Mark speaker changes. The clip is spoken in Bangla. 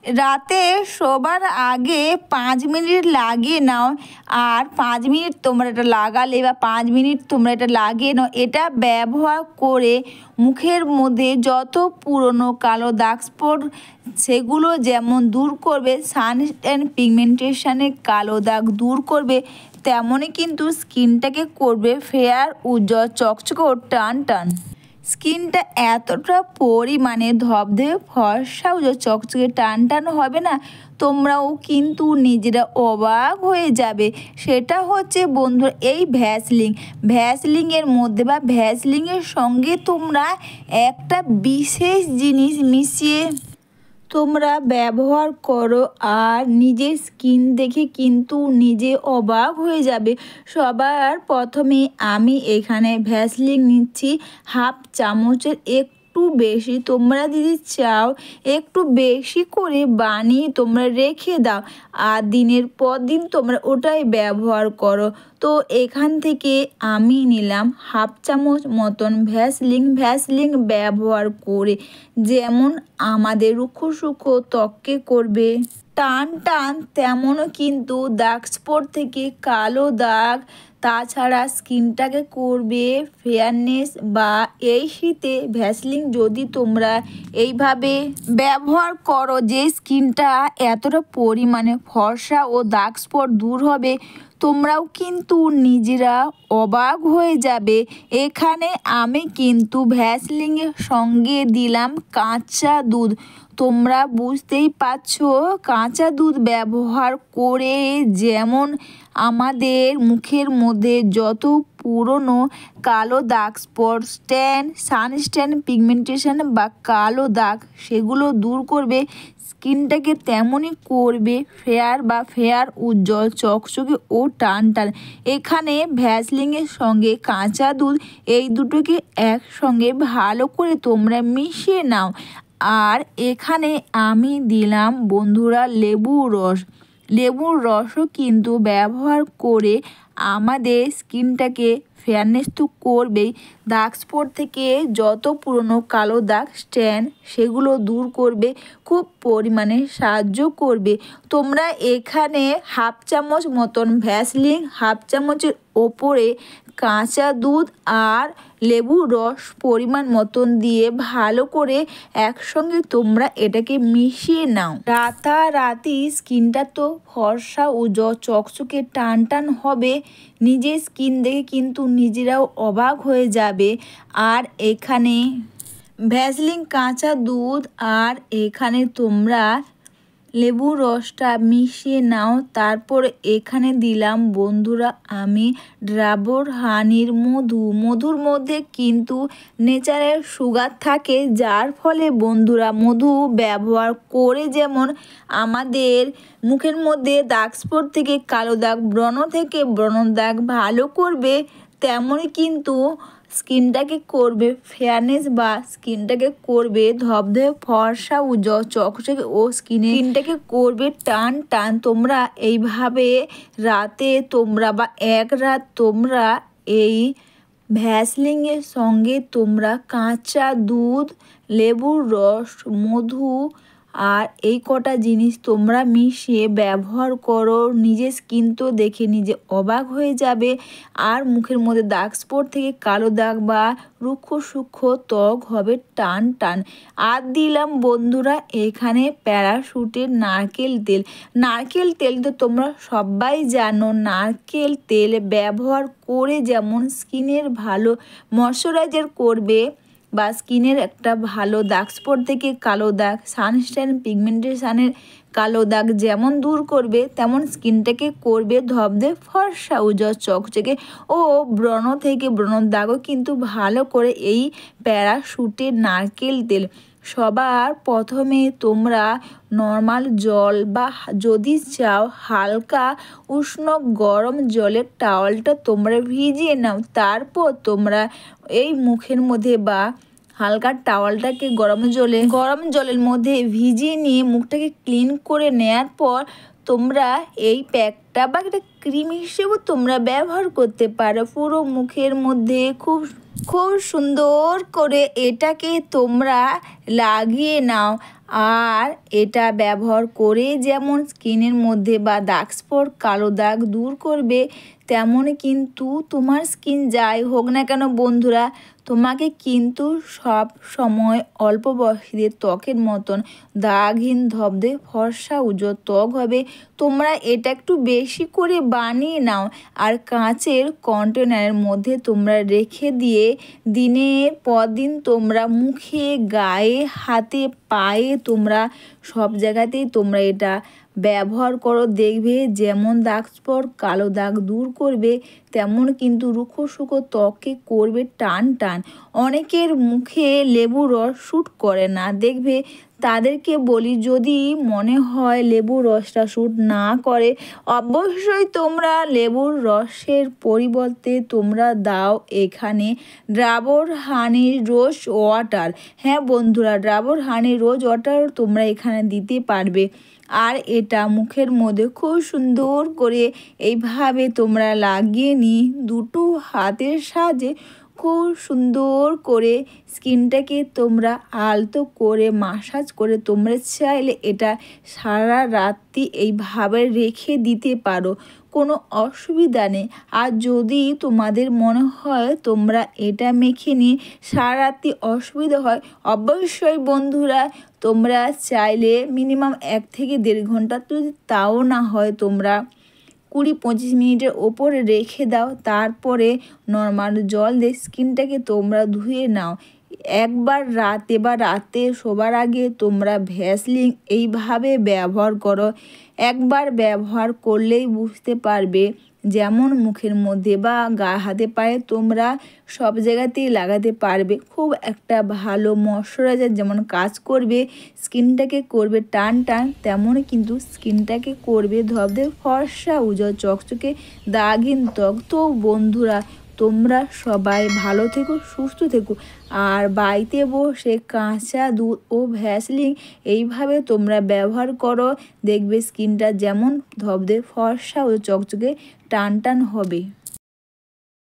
Speaker 1: রাতে শোবার আগে 5 মিনিট লাগিয়ে নাও। আর 5 মিনিট তোমরা এটা লাগালে বা 5 মিনিট তোমরা এটা লাগিয়ে নাও। এটা ব্যবহার করে মুখের মধ্যে যত পুরনো কালো দাগ স্পট সেগুলো যেমন দূর করবে, সানস্ক্রিন পিগমেন্টেশনের কালো দাগ দূর করবে, তেমনই কিন্তু স্কিনটাকে করবে ফেয়ার, উজ্জ্বল, চকচকে ও টান টান। স্কিনটা এতটা পরিমাণে ধবধবে ফর্সা ও চকচকে টান টান হবে না, তোমরাও কিন্তু নিজেরা অবাক হয়ে যাবে। সেটা হচ্ছে বন্ধুরা এই ভ্যাসলিনের মধ্যে বা ভ্যাসলিনের সঙ্গে তোমরা একটা বিশেষ জিনিস মিশিয়ে তোমরা ব্যবহার করো আর নিজের স্কিন দেখে কিন্তু নিজে অবাক হয়ে যাবে। সবার প্রথমে আমি এখানে ভ্যাসলিন নিচ্ছি 1/2 চামচের একটু বেশি। তোমরা যদি চাও একটু বেশি করে বানিয়ে তোমরা রেখে দাও আর দিনের পর দিন তোমরা ওটাই ব্যবহার করো। তো এখান থেকে আমি নিলাম 1/2 চামচ মতন ভ্যাসলিন ব্যবহার করে যেমন আমাদের রুক্ষ সূক্ষ্ম ত্বককে করবে টান টান, তেমনও কিন্তু দাগ স্পট থেকে কালো দাগ, তাছাড়া স্কিনটাকে করবে ফেয়ারনেস। বা এই শীতে ভ্যাসলিন যদি তোমরা এইভাবে ব্যবহার করো যে স্কিনটা এতটা পরিমাণে ফর্সা ও দাগ স্পট দূর হবে, তোমরাও কিন্তু নিজেরা অবাক হয়ে যাবে। এখানে আমি কিন্তু ভ্যাসলিনের সঙ্গে দিলাম কাঁচা দুধ। তোমরা বুঝতেই পারছো কাঁচা দুধ ব্যবহার করে যেমন আমাদের মুখের মধ্যে যত পুরনো কালো দাগ স্পট, সানস্ক্রিন পিগমেন্টেশন বা কালো দাগ সেগুলো দূর করবে, স্কিনটাকে তেমনই করবে ফেয়ার, উজ্জ্বল, চকচকে ও টান টান। এখানে ভ্যাসলিনের সঙ্গে কাঁচা দুধ এই দুটোকে একসঙ্গে ভালো করে তোমরা মিশিয়ে নাও। আর এখানে আমি দিলাম বন্ধুরা লেবুর রসও কিন্তু ব্যবহার করে আমাদের স্কিনটাকে ফেয়ারনেস তো করবেই, দাগ স্পট থেকে যত পুরনো কালো দাগ সেগুলো দূর করবে, খুব পরিমাণে সাহায্য করবে। তোমরা এখানে 1/2 চামচ মতন ভ্যাসলিন, 1/2 চামচের ওপরে কাঁচা দুধ আর লেবুর রস পরিমাণ মতন দিয়ে ভালো করে একসঙ্গে তোমরা এটাকে মিশিয়ে নাও। রাতারাতি স্কিনটা তো ফর্সা ও চকচকে টান টান হবে, নিজের স্কিন দেখে কিন্তু নিজেরাও অবাক হয়ে যাবে। আর এখানে ভ্যাসলিন, কাঁচা দুধ আর এখানে তোমরা লেবুর রসটা মিশিয়ে নাও। তারপর এখানে দিলাম বন্ধুরা আমি ডাবর হানির মধুর মধ্যে কিন্তু নেচারেল সুগার থাকে, যার ফলে বন্ধুরা মধু ব্যবহার করে যেমন আমাদের মুখের মধ্যে দাগ স্পট থেকে কালো দাগ, ব্রণ থেকে ব্রণ দাগ ভালো করবে, তেমনই কিন্তু স্কিনটাকে করবে ফেয়ারনেস বা স্কিনটাকে করবে ধবধবে ফর্সা উজ্জ্বল চকচকে ও স্কিনটাকে করবে টান টান। তোমরা এইভাবে রাতে তোমরা বা এক রাত তোমরা এই ভ্যাসলিনের সঙ্গে তোমরা কাঁচা দুধ, লেবুর রস, মধু আর এই কটা জিনিস তোমরা মিশিয়ে ব্যবহার করো, নিজের স্কিন তো দেখে নিজে অবাক হয়ে যাবে। আর মুখের মধ্যে দাগ স্পট থেকে কালো দাগ বা রুক্ষ সূক্ষ্ম ত্বক হবে টান টান। আর দিলাম বন্ধুরা এখানে প্যারাশুটের নারকেল তেল তো তোমরা সবাই জানো, নারকেল তেল ব্যবহার করে যেমন স্কিনের ভালো ময়শ্চারাইজার করবে বা স্কিনের একটা ভালো দাগ স্পট থেকে কালো দাগ, সানস্ক্রিন পিগমেন্টেশনের কালো দাগ যেমন দূর করবে, তেমন স্কিনটাকে করবে ধবধবে ফর্সা উজ্জ্বল চকচকে ও ব্রণ থেকে ব্রণর দাগও কিন্তু ভালো করে এই প্যারাশুটের নারকেল তেল। সবার প্রথমে তোমরা নর্মাল জল বা যদি চাও হালকা উষ্ণ গরম জলের টাওয়ালটা তোমরা ভিজিয়ে নাও। তারপর তোমরা এই মুখের মধ্যে বা হালকা টাওয়ালটাকে গরম জলের মধ্যে ভিজিয়ে নিয়ে মুখটাকে ক্লিন করে নেওয়ার পর তোমরা এই প্যাকটা বা একটা ক্রিম হিসেবেও তোমরা ব্যবহার করতে পারো পুরো মুখের মধ্যে। খুব খুব সুন্দর করে এটাকে তোমরা লাগিয়ে নাও। আর এটা ব্যবহার করে যেমন স্কিনের মধ্যে বা দাগ স্পট কালো দাগ দূর করবে, তেমনই কিন্তু তোমার স্কিন যাই হোক না কেন বন্ধুরা, তোমাকে কিন্তু সব সময় অল্প বয়সীদের ত্বকের মতন দাগহীন ধবধে ফর্সা উজ্জ্বল ত্বক হবে। তোমরা এটা একটু বেশি করে বানিয়ে নাও আর কাঁচের কন্টেনারের মধ্যে তোমরা রেখে দিয়ে দিনের পর দিন তোমরা মুখে, গায়ে, হাতে, পায়ে তোমরা সব জায়গাতেই তোমরা এটা ব্যবহার করো। দেখবে যেমন দাগ স্পট কালো দাগ দূর করবে, তেমন কিন্তু রুখো শুকো ত্বকে করবে টান টান। অনেকের মুখে লেবুর রস শ্যুট করে না, দেখবে তাদেরকে বলি যদি মনে হয় লেবুর রসটা শ্যুট না করে, অবশ্যই তোমরা লেবুর রসের পরিবর্তে তোমরা দাও এখানে ডাবর হানি রোজ ওয়াটার। হ্যাঁ বন্ধুরা, ডাবর হানি রোজ ওয়াটার তোমরা এখানে দিতে পারবে। আর এটা মুখের মধ্যে খুব সুন্দর করে এইভাবে তোমরা লাগিয়ে দুটো হাতের সাহায্যে খুব সুন্দর করে স্কিনটাকে তোমরা আলতো করে মাসাজ করে তোমরা চাইলে এটা সারা রাত্রি এইভাবে রেখে দিতে পারো, কোনো অসুবিধা নেই। আর যদি তোমাদের মনে হয় তোমরা এটা মেখে নিয়ে সারা রাত্রি অসুবিধা হয়, অবশ্যই বন্ধুরা তোমরা চাইলে মিনিমাম 1 থেকে 1.5 ঘন্টা, যদি তাও না হয় তোমরা 20-25 মিনিটের ওপরে রেখে দাও। তারপরে নর্মাল জল দিয়ে স্কিনটাকে তোমরা ধুয়ে নাও। একবার রাতে বা রাতে শোবার আগে তোমরা ভ্যাসলিন এইভাবে ব্যবহার করো। একবার ব্যবহার করলেই বুঝতে পারবে, যেমন মুখের মধ্যে বা গা হাতে পায়ে তোমরা সব জায়গাতেই লাগাতে পারবে। খুব একটা ভালো ময়শ্চারাইজার যেমন কাজ করবে, স্কিনটাকে করবে টান টান, তেমনই কিন্তু স্কিনটাকে করবে ধবধবে ফর্সা উজ্জ্বল চকচকে দাগহীন ত্বক। তো বন্ধুরা তোমরা সবাই ভালো থেকো, সুস্থ থেকো। আর বাড়িতে বসে কাঁচা দুধ ও ভ্যাসলিন এইভাবে তোমরা ব্যবহার করো, দেখবে স্কিনটা যেমন ধবধবে ফর্সা ও চকচকে টান টান হবে।